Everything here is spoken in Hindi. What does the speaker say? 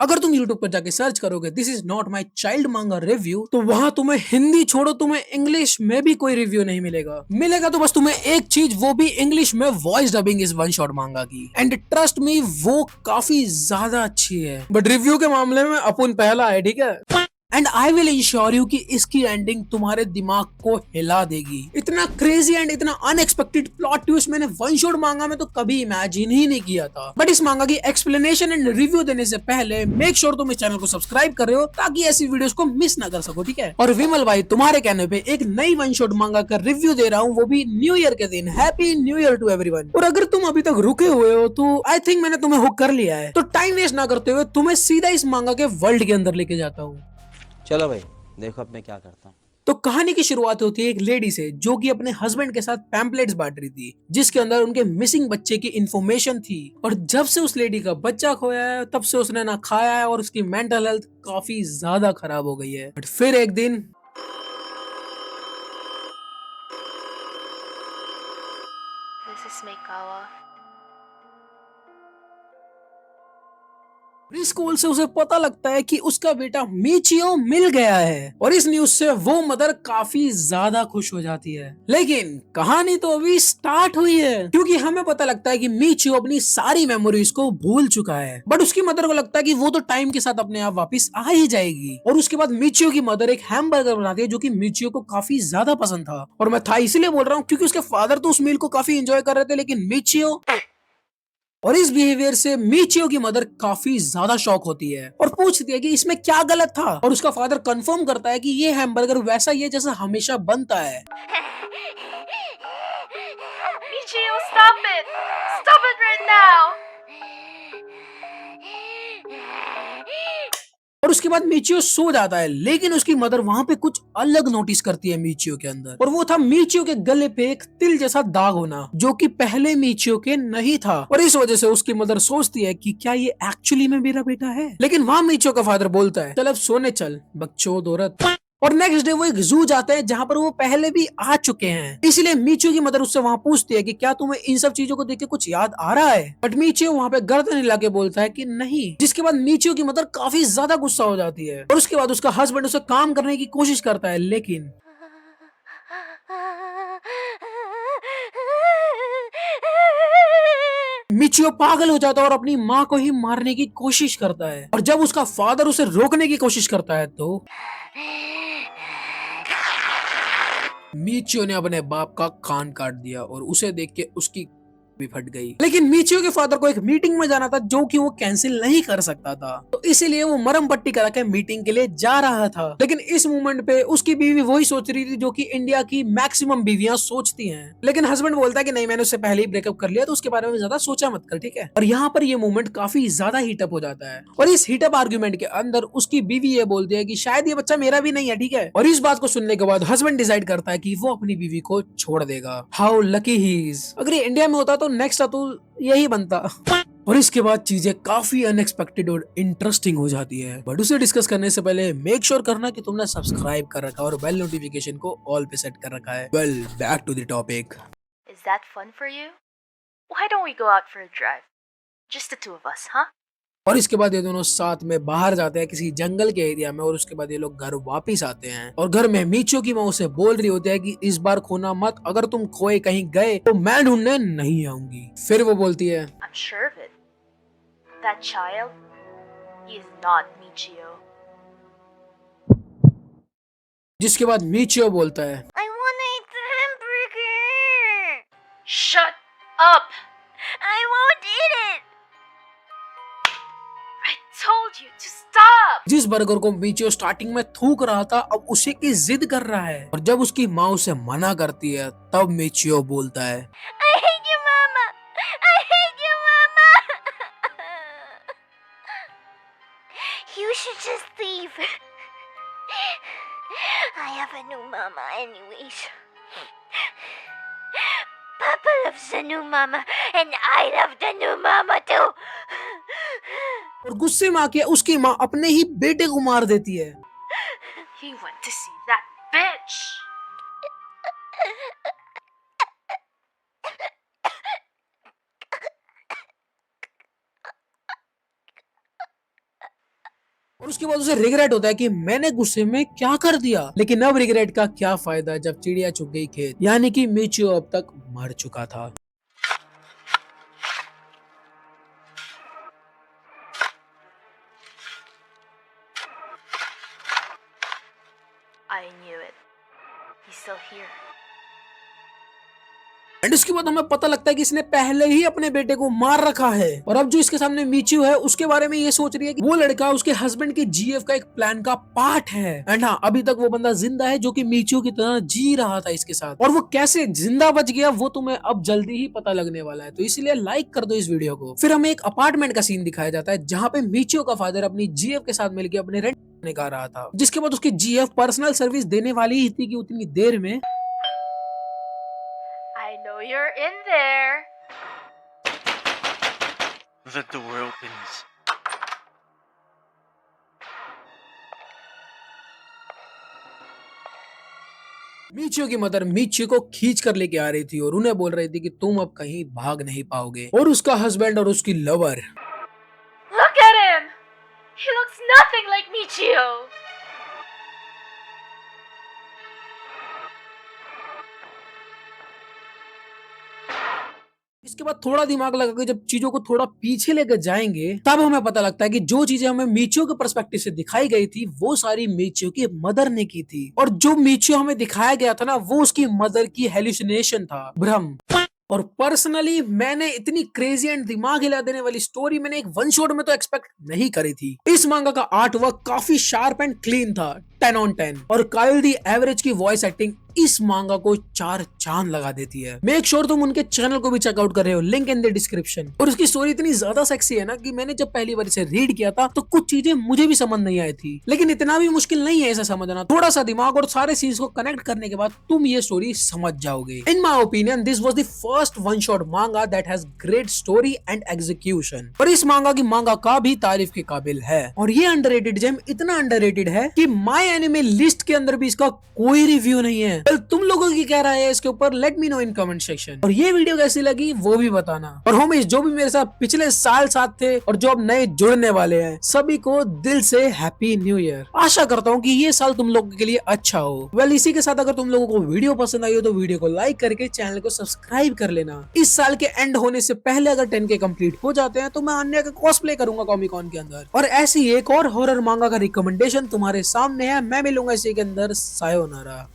अगर तुम YouTube पर जाके सर्च करोगे this is not my child मांगा रिव्यू, तो वहां तुम्हें हिंदी छोड़ो तुम्हें इंग्लिश में भी कोई रिव्यू नहीं मिलेगा। मिलेगा तो बस तुम्हें एक चीज, वो भी इंग्लिश में वॉइस डबिंग इस वन शॉट मांगा की। एंड ट्रस्ट मी वो काफी ज्यादा अच्छी है, बट रिव्यू के मामले में अपुन पहला है, ठीक है। And I will ensure you कि इसकी एंडिंग तुम्हारे दिमाग को हिला देगी। इतना क्रेजी एंड इतना अनएक्सपेक्टेड प्लॉट ट्विस्ट मैंने वन शॉट मांगा में तो कभी इमेजिन ही नहीं किया था। बट इस मांगा की एक्सप्लेनेशन एंड रिव्यू देने से पहले मेक श्योर तुम इस चैनल को सब्सक्राइब कर रहे हो ताकि ऐसी वीडियोस को मिस ना कर सको, ठीक है। और विमल भाई तुम्हारे कहने पे एक नई वन शॉट मांगा का रिव्यू दे रहा हूँ, वो भी न्यू ईयर के दिन। Happy New Year to everyone. और अगर तुम अभी तक रुके हुए हो तो आई थिंक मैंने तुम्हें हुक कर लिया है, तो टाइम वेस्ट ना करते हुए तुम्हें सीधा इस मांगा के वर्ल्ड के अंदर लेके जाता हूँ। चलो भाई देखो अब मैं क्या करता हूँ। तो कहानी की शुरुआत होती है एक लेडी से जो कि अपने हस्बैंड के साथ पैम्पलेट्स बांट रही थी जिसके अंदर उनके मिसिंग बच्चे की इंफॉर्मेशन थी। और जब से उस लेडी का बच्चा खोया है तब से उसने ना खाया है और उसकी मेंटल हेल्थ काफी ज्यादा खराब हो गई है। बट फिर एक दिन This is Meikawa. स्कूल से उसे पता लगता है कि उसका बेटा मीचियो मिल गया है और इस न्यूज से वो मदर काफी ज्यादा खुश हो जाती है। लेकिन कहानी तो अभी स्टार्ट हुई है, क्योंकि हमें पता लगता है कि मीचियो अपनी सारी मेमोरीज को भूल चुका है। बट उसकी मदर को लगता है कि वो तो टाइम के साथ अपने आप वापस आ ही जाएगी। और उसके बाद मीचियो की मदर एक हैमबर्गर बनाती है जो कि मीचियो को काफी ज्यादा पसंद था। और मैं था इसलिए बोल रहा हूँ क्योंकि उसके फादर तो उस मील को काफी एंजॉय कर रहे थे, लेकिन मीचियो और इस बिहेवियर से मीचियो की मदर काफी ज्यादा शॉक होती है और पूछती है कि इसमें क्या गलत था। और उसका फादर कंफर्म करता है कि ये हैमबर्गर वैसा ही है जैसा हमेशा बनता है। Michio, stop it! Stop it right now! और उसके बाद मीचियो सो जाता है, लेकिन उसकी मदर वहां पे कुछ अलग नोटिस करती है मीचियो के अंदर। और वो था मीचियो के गले पे एक तिल जैसा दाग होना जो कि पहले मीचियो के नहीं था। और इस वजह से उसकी मदर सोचती है कि क्या ये एक्चुअली में मेरा बेटा है। लेकिन वहां मीचियो का फादर बोलता है चल अब सोने चल बकचोद औरत। और नेक्स्ट डे वो एक जू जाते हैं जहां पर वो पहले भी आ चुके हैं। इसलिए मीचू की मदर उससे वहां पूछती है कि क्या तुम्हें इन सब चीजों को देख के कुछ याद आ रहा है। बट मीचू वहां पे गर्दन हिला के बोलता है कि नहीं। जिसके बाद मीचू की मदर काफी ज्यादा गुस्सा हो जाती है और उसके बाद उसका हस्बैंड उसे काम करने की कोशिश करता है, लेकिन मिचियो पागल हो जाता है और अपनी माँ को ही मारने की कोशिश करता है। और जब उसका फादर उसे रोकने की कोशिश करता है तो मीचियो ने अपने बाप का कान काट दिया और उसे देख के उसकी भी फट गई। लेकिन मीचियो के फादर को एक मीटिंग में जाना था जो कि वो कैंसिल नहीं कर सकता था, तो इसीलिए वो मरम पट्टी करा के मीटिंग के लिए जा रहा था। लेकिन इस मोमेंट पे उसकी बीवी वही सोच रही थी जो कि इंडिया की मैक्सिमम बीवियां सोचती हैं। लेकिन हस्बैंड बोलता है कि नहीं मैंने उससे पहले ही ब्रेकअप कर लिया तो उसके बारे में ज्यादा सोचा मत कर, ठीक है। और यहाँ पर ये मोमेंट काफी ज्यादा हीटअप हो जाता है और इस हीटअप आर्ग्यूमेंट के अंदर उसकी बीवी ये बोलती है कि शायद ये बच्चा मेरा भी नहीं है, ठीक है। और इस बात को सुनने के बाद हस्बैंड डिसाइड करता है कि वो अपनी बीवी को छोड़ देगा। How lucky he is. अगर ये इंडिया में होता तो नेक्स्ट अतुल यही बनता। और इसके बाद चीजें काफी अनएक्सपेक्टेड और इंटरेस्टिंग हो जाती है। बट उसे डिस्कस करने से पहले मेक श्योर करना कि तुमने सब्सक्राइब कर रखा है और बेल नोटिफिकेशन को ऑल पे सेट कर रखा है। Well back to the topic. Is that fun for you? Why don't we go out for a drive? Just the two of us, huh? और इसके बाद ये दोनों साथ में बाहर जाते हैं किसी जंगल के एरिया में और उसके बाद ये लोग घर वापिस आते हैं। और घर में मीचो की माँ उसे बोल रही होती है कि इस बार खोना मत, अगर तुम खोए कहीं गए तो मैं ढूंढने नहीं आऊंगी। फिर वो बोलती है I'm sure of it. That child, he is not Michio. जिसके बाद मीचियो बोलता है I want to eat the hamburger. Shut up. I won't eat it. I told you to stop. जिस बर्गर को मीचियो स्टार्टिंग में थूक रहा था अब उसी की जिद कर रहा है। और जब उसकी माँ उसे मना करती है तब मीचियो बोलता है I hate you, Mama. I hate you, Mama. You should just leave. I have a new mama anyways. Papa loves the new mama and I love the new mama too. और गुस्से में आके उसकी माँ अपने ही बेटे को मार देती है। He went to see that bitch. और उसके बाद उसे रिग्रेट होता है कि मैंने गुस्से में क्या कर दिया। लेकिन अब रिग्रेट का क्या फायदा जब चिड़िया चुग गई खेत, यानी कि मिचियो अब तक मर चुका था। I knew it. He's still here. And उसके बाद हमें पता लगता है कि इसने पहले ही अपने बेटे को मार रखा है, और अब जो इसके सामने मिचियो है उसके बारे में ये सोच रही है कि वो लड़का उसके हस्बैंड के जीएफ का एक प्लान का पार्ट है। एंड हाँ, अभी तक वो बंदा जिंदा है जो कि मिचियो की तरह जी रहा था इसके साथ, और वो कैसे जिंदा बच गया वो तुम्हें अब जल्दी ही पता लगने वाला है। तो इसलिए लाइक कर दो इस वीडियो को। फिर हमें एक अपार्टमेंट का सीन दिखाया जाता है जहाँ पे मिचियो का फादर अपनी जीएफ के साथ मिलकर अपने रेंट निकाल रहा था, जिसके बाद उसकी जीएफ पर्सनल सर्विस देने वाली ही थी कि उतनी देर में I know you're in there. The door opens. Michio की मदर मिचियो को खींच कर लेके आ रही थी और उन्हें बोल रही थी कि तुम अब कहीं भाग नहीं पाओगे। और उसका हस्बैंड और उसकी lover, Look at him! He looks nothing like Michio! इसके बाद थोड़ा दिमाग लगा के जब चीजों को थोड़ा पीछे लेकर जाएंगे तब हमें पता लगता है कि जो चीजें हमें मिचियो के पर्सपेक्टिव से दिखाई गई थी वो सारी मिचियो की मदर ने की थी, और जो मिचियो हमें दिखाया गया था ना वो उसकी मदर की हेलुसिनेशन था, भ्रम। और पर्सनली मैंने इतनी क्रेजी एंड दिमाग हिला देने वाली स्टोरी मैंने एक वन शॉट में तो एक्सपेक्ट नहीं करी थी। इस मांगा का आर्ट वर्क काफी शार्प एंड क्लीन था, 10 on 10, और काइल दी एवरेज की वॉइस एक्टिंग इस मांगा को 4 चांद लगा देती है। मेक श्योर तुम उनके चैनल को भी चेकआउट कर रहे हो, लिंक इन द डिस्क्रिप्शन। और उसकी स्टोरी इतनी ज्यादा सेक्सी है ना कि मैंने जब पहली बार इसे रीड किया था तो कुछ चीजें मुझे भी समझ नहीं आई थी, लेकिन इतना भी मुश्किल नहीं है इसे समझना। थोड़ा सा दिमाग और सारे सीन्स को कनेक्ट करने के बाद तुम ये स्टोरी समझ जाओगे। In my opinion this was the first one shot manga that has great story and execution, और इस मांगा की मांगा का भी तारीफ के काबिल है। और ये अंडररेटेड जेम इतना अंडररेटेड है कि माय एनिमे लिस्ट के अंदर भी इसका कोई रिव्यू नहीं है। well, तुम लोगों की क्या राय है इसके ऊपर, let me know in comment section. और ये वीडियो कैसी लगी वो भी बताना। और होmies जो भी मेरे साथ पिछले साल साथ थे और जो अब नए जुड़ने वाले हैं सभी को दिल से हैप्पी न्यू ईयर। आशा करता हूँ कि ये साल तुम लोगों के लिए अच्छा हो। वेल इसी के साथ अगर तुम लोगों को वीडियो पसंद आई हो तो वीडियो को लाइक करके चैनल को सब्सक्राइब कर लेना। इस साल के एंड होने से पहले अगर 10K कंप्लीट हो जाते हैं तो मैं अन्य का कॉस्प्ले करूंगा कॉमिक कॉन के अंदर। और ऐसी एक और हॉरर मांगा का रिकमेंडेशन तुम्हारे सामने है, मैं मिलूंगा इसी के अंदर। सायोनारा।